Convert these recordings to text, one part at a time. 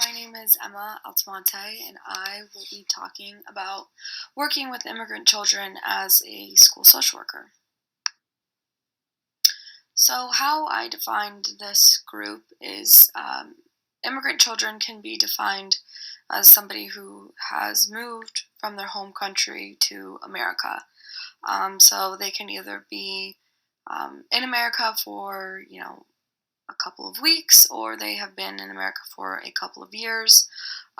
My name is Emma Altamonte, and I will be talking about working with immigrant children as a school social worker. So, how I defined this group is immigrant children can be defined as somebody who has moved from their home country to America. So, they can either be in America for, a couple of weeks, or they have been in America for a couple of years.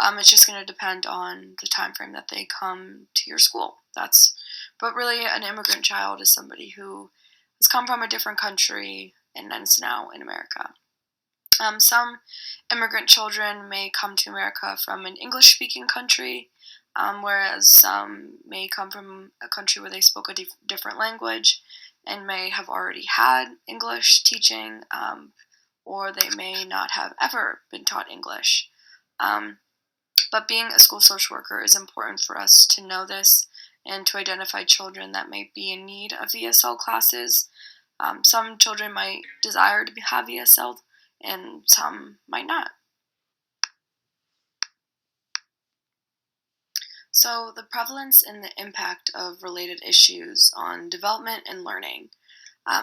It's just going to depend on the time frame that they come to your school. But really, an immigrant child is somebody who has come from a different country and is now in America. Some immigrant children may come to America from an English-speaking country, whereas some may come from a country where they spoke a different language and may have already had English teaching, or they may not have ever been taught English. But being a school social worker is important for us to know this and to identify children that may be in need of ESL classes. Some children might desire to have ESL, and some might not. So, the prevalence and the impact of related issues on development and learning,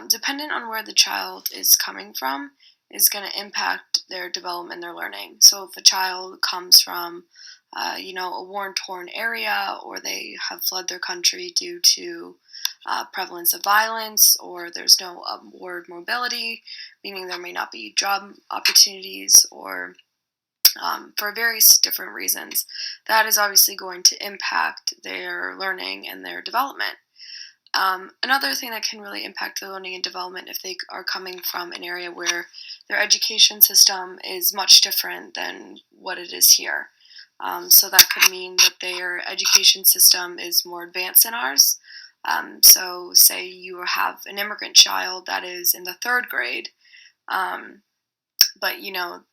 dependent on where the child is coming from, is going to impact their development and their learning. So, if a child comes from, a war-torn area, or they have fled their country due to prevalence of violence, or there's no upward mobility, meaning there may not be job opportunities, or for various different reasons, that is obviously going to impact their learning and their development. Another thing that can really impact their learning and development if they are coming from an area where their education system is much different than what it is here. So that could mean that their education system is more advanced than ours. So say you have an immigrant child that is in the third grade, but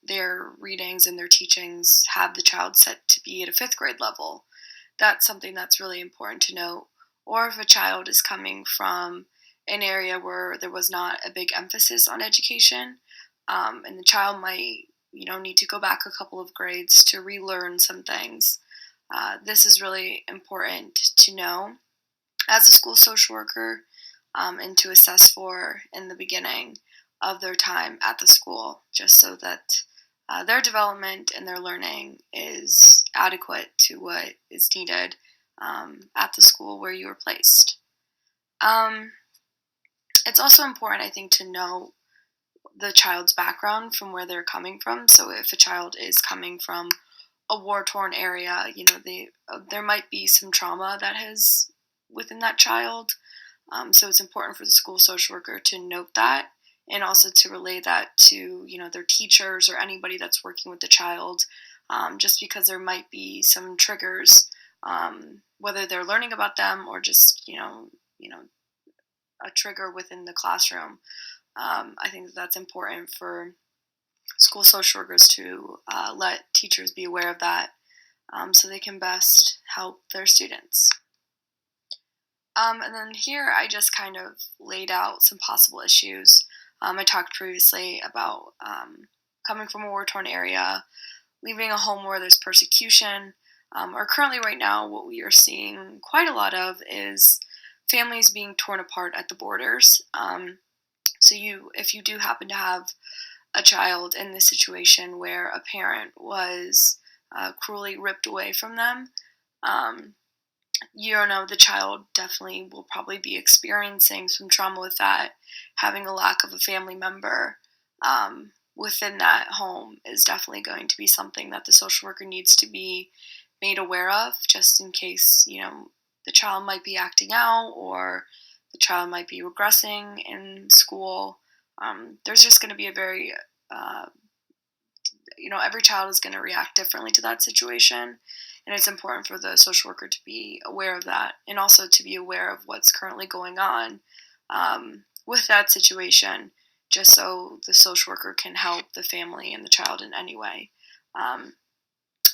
their readings and their teachings have the child set to be at a fifth grade level. That's something that's really important to note. Or if a child is coming from an area where there was not a big emphasis on education, and the child might need to go back a couple of grades to relearn some things. This is really important to know as a school social worker, and to assess for in the beginning of their time at the school, just so that their development and their learning is adequate to what is needed at the school where you were placed. It's also important, I think, to know the child's background from where they're coming from. So if a child is coming from a war-torn area, there might be some trauma that has within that child. So it's important for the school social worker to note that, and also to relay that to their teachers or anybody that's working with the child, just because there might be some triggers, whether they're learning about them or just a trigger within the classroom. I think that's important for school social workers to let teachers be aware of that, so they can best help their students. And then here I just kind of laid out some possible issues. I talked previously about coming from a war-torn area, leaving a home where there's persecution, or currently right now what we are seeing quite a lot of is families being torn apart at the borders. So if you do happen to have a child in this situation where a parent was cruelly ripped away from them, the child definitely will probably be experiencing some trauma with that. Having a lack of a family member within that home is definitely going to be something that the social worker needs to be made aware of, just in case, the child might be acting out, or the child might be regressing in school. There's just going to be a very, every child is going to react differently to that situation. And it's important for the social worker to be aware of that, and also to be aware of what's currently going on with that situation, just so the social worker can help the family and the child in any way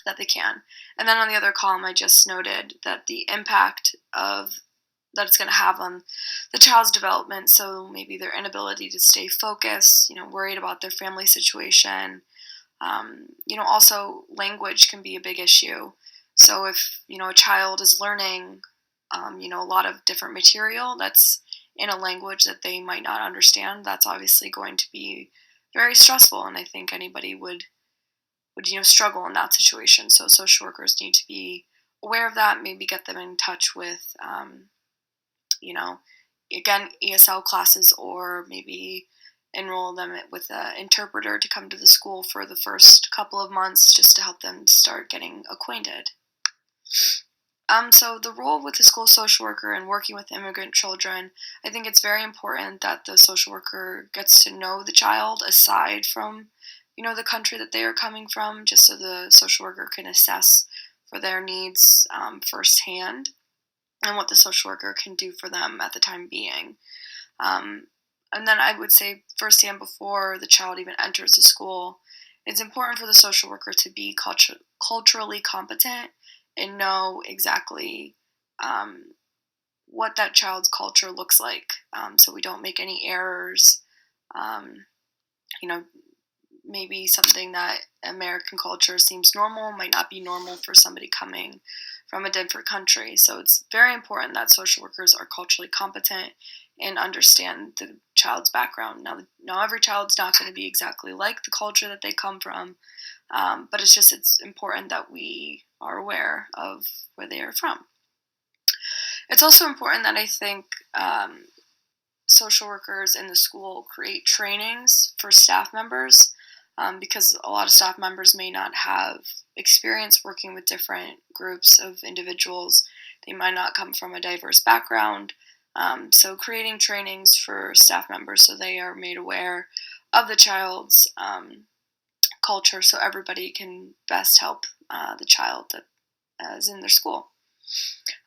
that they can. And then on the other column, I just noted that the impact that it's going to have on the child's development. So maybe their inability to stay focused, worried about their family situation, Also language can be a big issue. So if, a child is learning, a lot of different material that's in a language that they might not understand, that's obviously going to be very stressful. And I think anybody would struggle in that situation. So social workers need to be aware of that, maybe get them in touch with, you know, again, ESL classes, or maybe enroll them with an interpreter to come to the school for the first couple of months just to help them start getting acquainted. So the role with the school social worker and working with immigrant children, I think it's very important that the social worker gets to know the child aside from, the country that they are coming from, just so the social worker can assess for their needs firsthand and what the social worker can do for them at the time being. Um, and then I would say firsthand, before the child even enters the school, it's important for the social worker to be culturally competent and know exactly um, what that child's culture looks like, so we don't make any errors. Um, you know, Maybe something that American culture seems normal might not be normal for somebody coming from a different country. So it's very important that social workers are culturally competent and understand the child's background. Now every child's not going to be exactly like the culture that they come from, but it's important that we are aware of where they are from. It's also important that I think social workers in the school create trainings for staff members, because a lot of staff members may not have experience working with different groups of individuals. They might not come from a diverse background. So creating trainings for staff members so they are made aware of the child's culture, so everybody can best help the child that is in their school.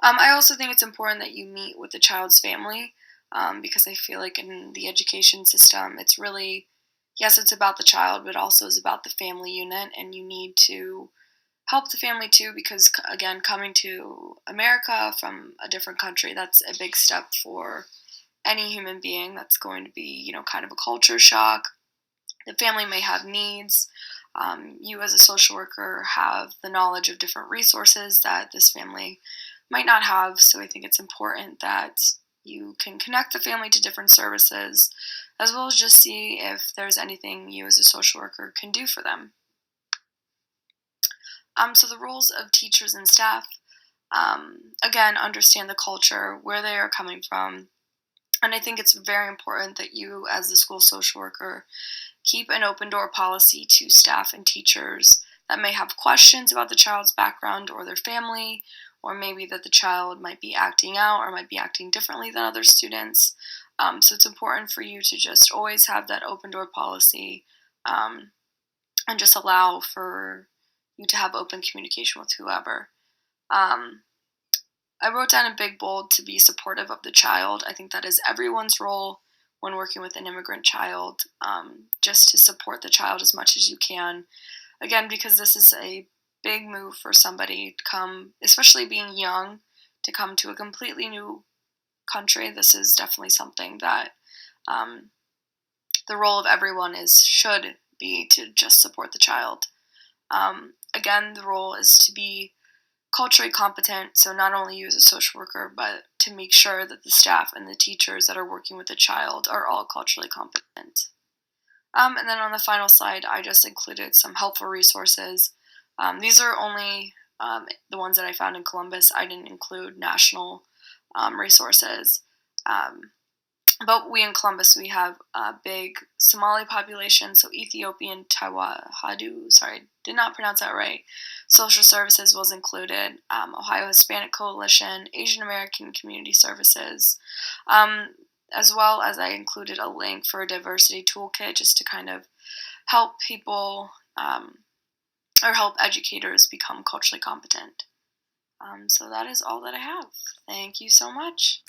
I also think it's important that you meet with the child's family, because I feel like in the education system, it's really, yes, it's about the child, but also is about the family unit, and you need to help the family too, because again, coming to America from a different country, that's a big step for any human being. That's going to be, kind of a culture shock. The family may have needs. You, as a social worker, have the knowledge of different resources that this family might not have. So I think it's important that you can connect the family to different services, as well as just see if there's anything you, as a social worker, can do for them. So the roles of teachers and staff, again, understand the culture, where they are coming from. And I think it's very important that you, as the school social worker, keep an open door policy to staff and teachers that may have questions about the child's background or their family, or maybe that the child might be acting out or might be acting differently than other students. So it's important for you to just always have that open door policy, and just allow for you to have open communication with whoever. Um, I wrote down in big bold to be supportive of the child. I think that is everyone's role when working with an immigrant child, just to support the child as much as you can. Again, because this is a big move for somebody to come, especially being young, to come to a completely new country. This is definitely something that the role of everyone should be to just support the child. Again, the role is to be culturally competent, so not only you as a social worker, but to make sure that the staff and the teachers that are working with the child are all culturally competent. And then on the final slide, I just included some helpful resources. These are only the ones that I found in Columbus. I didn't include national resources. But we in Columbus, we have a big Somali population, so Ethiopian Tawahadu, sorry, did not pronounce that right. Social Services was included, Ohio Hispanic Coalition, Asian American Community Services, as well as I included a link for a diversity toolkit just to kind of help people, or help educators become culturally competent. So that is all that I have. Thank you so much.